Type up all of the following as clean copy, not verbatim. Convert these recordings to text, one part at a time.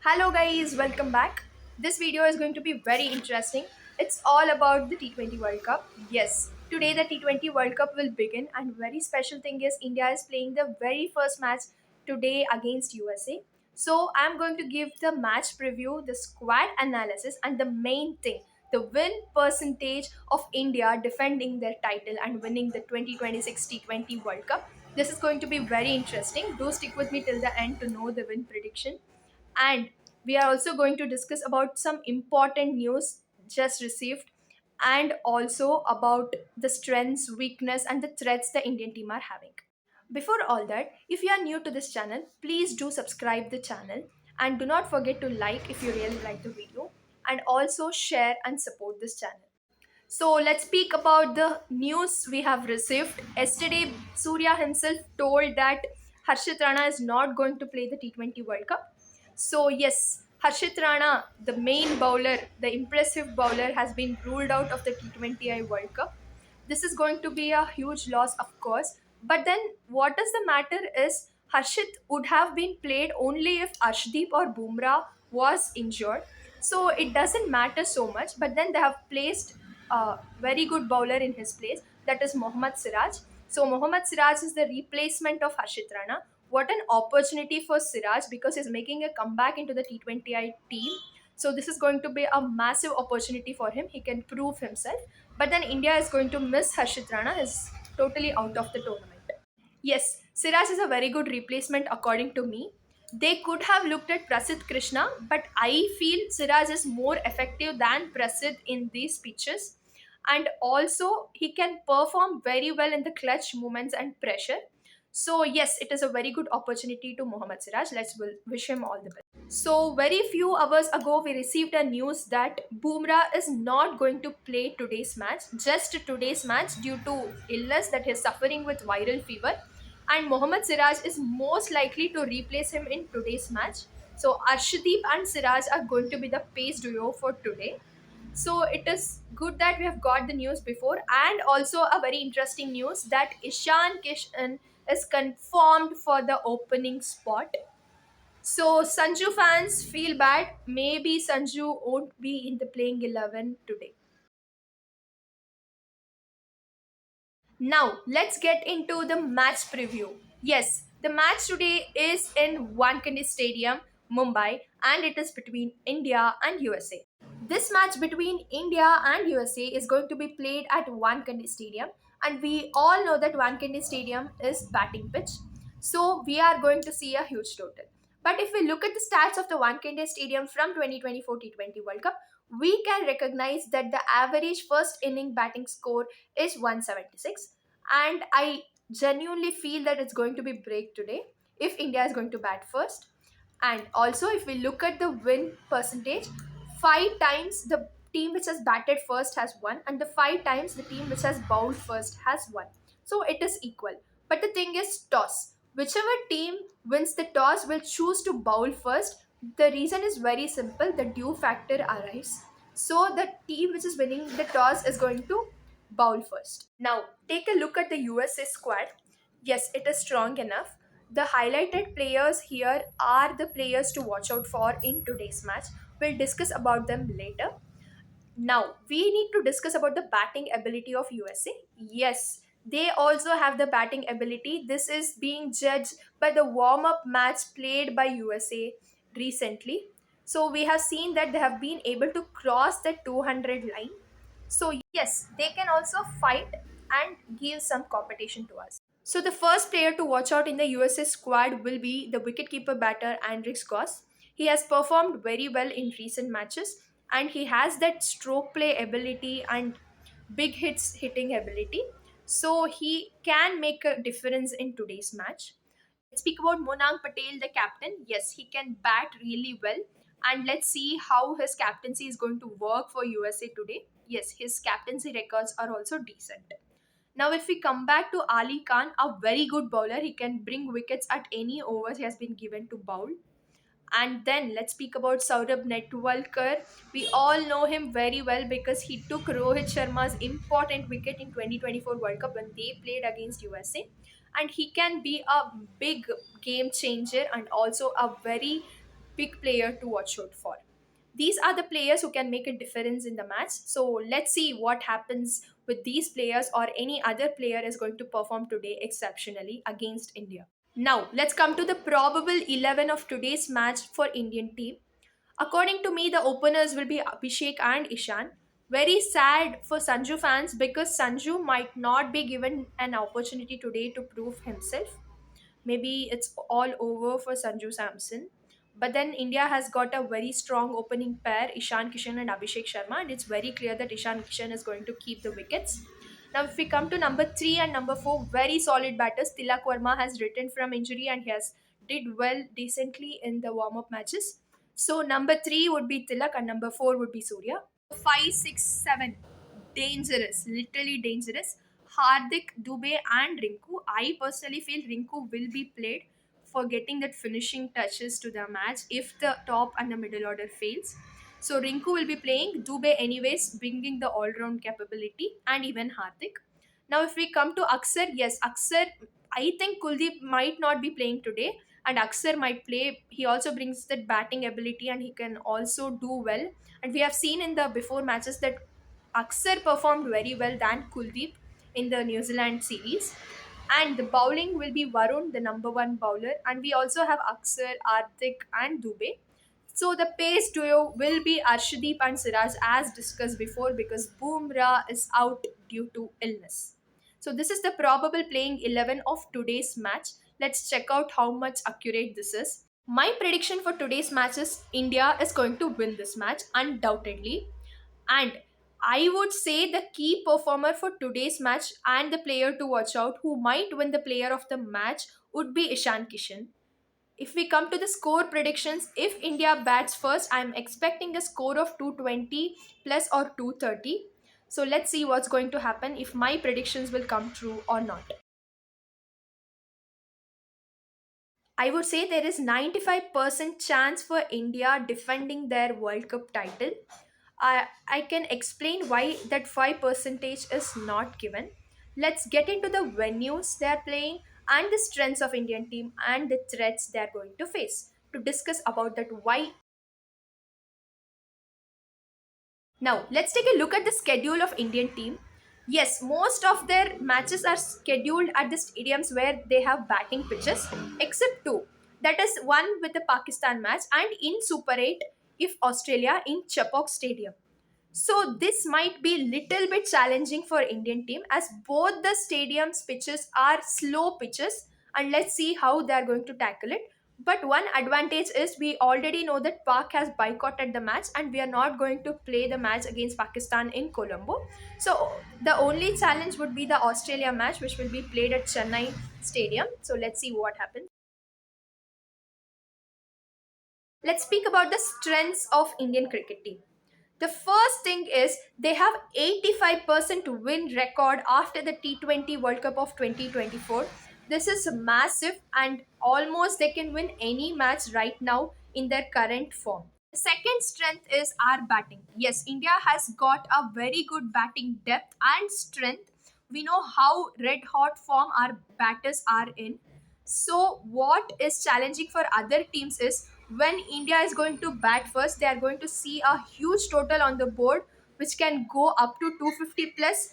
Hello guys, welcome back. This video is going to be very interesting. It's all about the T20 World Cup. Yes, today the T20 World Cup will begin and very special thing is India is playing the very first match today against USA. So I'm going to give the match preview, the squad analysis and the main thing, the win percentage of India defending their title and winning the 2026 T20 World Cup. This is going to be very interesting. Do stick with me till the end to know the win prediction, and we are also going to discuss about some important news just received, and also about the strengths, weakness and the threats the Indian team are having. Before all that, if you are new to this channel, please do subscribe the channel and do not forget to like if you really like the video, and also share and support this channel. So let's speak about the news we have received. Yesterday, Surya himself told that Harshit Rana is not going to play the T20 World Cup. So yes, Harshit Rana, the main bowler, the impressive bowler, has been ruled out of the T20I World Cup. This is going to be a huge loss, of course. But then, what does the matter is Harshit would have been played only if Arshdeep or Bumrah was injured. So it doesn't matter so much. But then they have placed a very good bowler in his place, that is Mohammad Siraj. So Mohammad Siraj is the replacement of Harshit Rana. What an opportunity for Siraj because he's making a comeback into the T20I team. So this is going to be a massive opportunity for him. He can prove himself. But then India is going to miss Harshit Rana. Is totally out of the tournament. Yes, Siraj is a very good replacement according to me. They could have looked at Prasidh Krishna, but I feel Siraj is more effective than Prasidh in these pitches. And also, he can perform very well in the clutch moments and pressure. So, yes, it is a very good opportunity to Mohammad Siraj. Let's wish him all the best. So, very few hours ago, we received a news that Bumrah is not going to play today's match, just today's match, due to illness that he's suffering with viral fever. And Mohammad Siraj is most likely to replace him in today's match. So, Arshdeep and Siraj are going to be the pace duo for today. So, it is good that we have got the news before, and also a very interesting news that Ishan Kishan is confirmed for the opening spot. So Sanju fans feel bad. Maybe Sanju won't be in the playing 11 today. Now let's get into the match preview. Yes, the match today is in Wankhede Stadium, Mumbai, and it is between India and USA. This match between India and USA is going to be played at Wankhede Stadium, and we all know that Wankhede Stadium is batting pitch. So we are going to see a huge total. But if we look at the stats of the Wankhede Stadium from 2024 T20 World Cup, we can recognize that the average first inning batting score is 176, and I genuinely feel that it's going to be break today if India is going to bat first. And also, if we look at the win percentage, five times the team which has batted first has won, and the five times the team which has bowled first has won. So it is equal. But the thing is, toss. Whichever team wins the toss will choose to bowl first. The reason is very simple, the due factor arrives. So the team which is winning the toss is going to bowl first. Now, take a look at the USA squad. Yes, it is strong enough. The highlighted players here are the players to watch out for in today's match. We'll discuss about them later. Now, we need to discuss about the batting ability of USA. Yes, they also have the batting ability. This is being judged by the warm up match played by USA recently. So, we have seen that they have been able to cross the 200 line. So, yes, they can also fight and give some competition to us. So, the first player to watch out in the USA squad will be the wicketkeeper batter Andrix Goss. He has performed very well in recent matches, and he has that stroke play ability and big hits hitting ability. So, he can make a difference in today's match. Let's speak about Monang Patel, the captain. Yes, he can bat really well. And let's see how his captaincy is going to work for USA today. Yes, his captaincy records are also decent. Now, if we come back to Ali Khan, a very good bowler, he can bring wickets at any overs he has been given to bowl. And then let's speak about Saurabh Netwalkar. We all know him very well because he took Rohit Sharma's important wicket in 2024 World Cup when they played against USA. And he can be a big game changer and also a very big player to watch out for. These are the players who can make a difference in the match. So let's see what happens with these players or any other player is going to perform today exceptionally against India. Now, let's come to the probable 11 of today's match for Indian team. According to me, the openers will be Abhishek and Ishan. Very sad for Sanju fans because Sanju might not be given an opportunity today to prove himself. Maybe it's all over for Sanju Samson. But then India has got a very strong opening pair, Ishan Kishan and Abhishek Sharma, and it's very clear that Ishan Kishan is going to keep the wickets. Now, if we come to number three and number four, very solid batters. Tilak Verma has returned from injury and he has did well decently in the warm-up matches. So number three would be Tilak and number four would be Surya. Five, six, seven, dangerous, literally dangerous. Hardik, Dubey, and Rinku. I personally feel Rinku will be played for getting that finishing touches to the match if the top and the middle order fails. So Rinku will be playing, Dubey anyways, bringing the all-round capability, and even Hardik. Now, if we come to Aksar, yes, Aksar, I think Kuldeep might not be playing today, and Aksar might play. He also brings that batting ability, and he can also do well. And we have seen in the before matches that Aksar performed very well than Kuldeep in the New Zealand series. And the bowling will be Varun, the number one bowler, and we also have Aksar, Artik, and Dubey. So the pace duo will be Arshdeep and Siraj as discussed before because Bumrah is out due to illness. So this is the probable playing 11 of today's match. Let's check out how much accurate this is. My prediction for today's match is India is going to win this match undoubtedly. And I would say the key performer for today's match and the player to watch out who might win the player of the match would be Ishan Kishan. If we come to the score predictions, if India bats first, I'm expecting a score of 220 plus or 230. So let's see what's going to happen if my predictions will come true or not. I would say there is 95% chance for India defending their World Cup title. I can explain why that 5 percentage is not given. Let's get into the venues they are playing and the strengths of Indian team and the threats they are going to face to discuss about that why. Now, let's take a look at the schedule of Indian team. Yes, most of their matches are scheduled at the stadiums where they have batting pitches, except two. That is one with the Pakistan match and in Super 8 if Australia in Chepauk Stadium. So this might be little bit challenging for Indian team as both the stadium's pitches are slow pitches and let's see how they are going to tackle it. But one advantage is we already know that Pak has boycotted the match and we are not going to play the match against Pakistan in Colombo. So the only challenge would be the Australia match which will be played at Chennai Stadium. So let's see what happens. Let's speak about the strengths of Indian cricket team. The first thing is they have 85% win record after the T20 World Cup of 2024. This is massive and almost they can win any match right now in their current form. The second strength is our batting. Yes, India has got a very good batting depth and strength. We know how red hot form our batters are in. So, what is challenging for other teams is when India is going to bat first, they are going to see a huge total on the board, which can go up to 250 plus,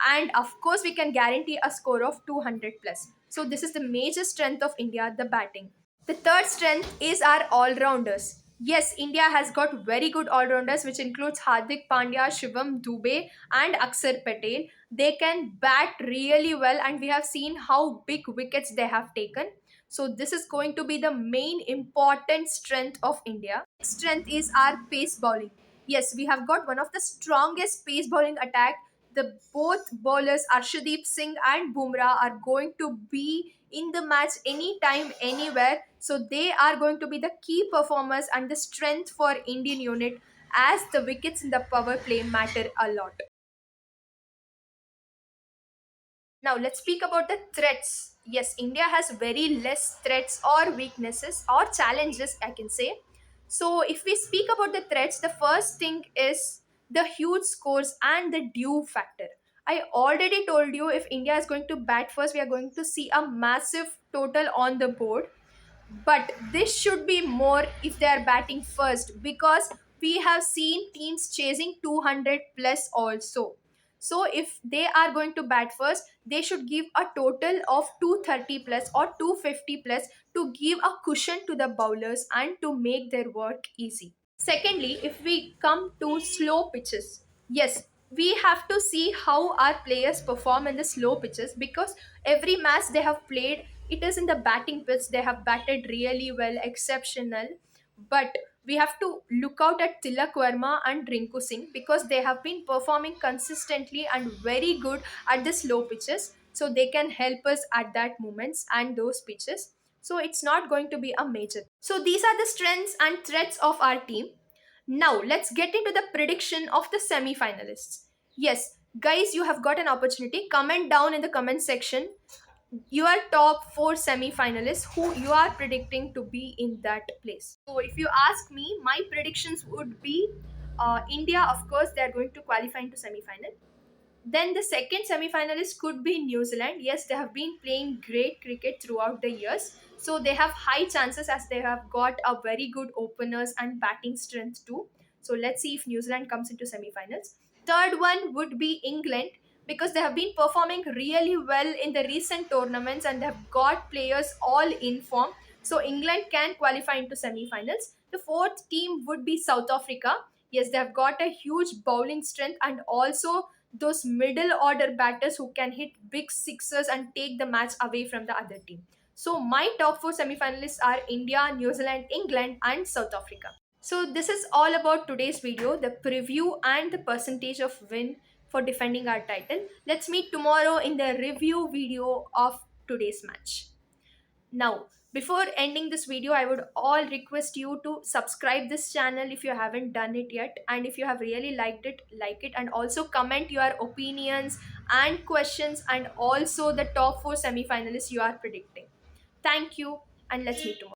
and of course, we can guarantee a score of 200 plus. So, this is the major strength of India, the batting. The third strength is our all rounders. Yes, India has got very good all rounders, which includes Hardik Pandya, Shivam Dubey, and Aksar Patel. They can bat really well, and we have seen how big wickets they have taken. So, this is going to be the main important strength of India. Strength is our pace bowling. Yes, we have got one of the strongest pace bowling attack. The both bowlers Arshdeep Singh and Bumrah are going to be in the match anytime, anywhere. So they are going to be the key performers and the strength for Indian unit as the wickets in the power play matter a lot. Now let's speak about the threats. Yes, India has very less threats or weaknesses or challenges, I can say. So if we speak about the threats, the first thing is the huge scores and the due factor. I already told you if India is going to bat first, we are going to see a massive total on the board. But this should be more if they are batting first, because we have seen teams chasing 200 plus also. So if they are going to bat first, they should give a total of 230 plus or 250 plus to give a cushion to the bowlers and to make their work easy. Secondly, if we come to slow pitches, yes, we have to see how our players perform in the slow pitches, because every match they have played, it is in the batting pitch, they have batted really well, exceptional. But we have to look out at Tilak Verma and Rinku Singh, because they have been performing consistently and very good at the slow pitches. So they can help us at that moments and those pitches. So it's not going to be a major. So these are the strengths and threats of our team. Now let's get into the prediction of the semi-finalists. Yes, guys, you have got an opportunity. Comment down in the comment section your top four semi-finalists who you are predicting to be in that place. So if you ask me, my predictions would be India, of course, they are going to qualify into semi-final. Then the second semi-finalist could be New Zealand. Yes, they have been playing great cricket throughout the years. So they have high chances, as they have got a very good openers and batting strength too. So let's see if New Zealand comes into semi-finals. Third one would be England, because they have been performing really well in the recent tournaments and they have got players all in form. So England can qualify into semi-finals. The fourth team would be South Africa. Yes, they have got a huge bowling strength and also those middle order batters who can hit big sixes and take the match away from the other team. So my top four semifinalists are India, New Zealand, England, and South Africa. So this is all about today's video, the preview and the percentage of win for defending our title. Let's meet tomorrow in the review video of today's match. Now, before ending this video, I would all request you to subscribe this channel if you haven't done it yet, and if you have really liked it, like it, and also comment your opinions and questions, and also the top four semi-finalists you are predicting. Thank you, and let's meet tomorrow.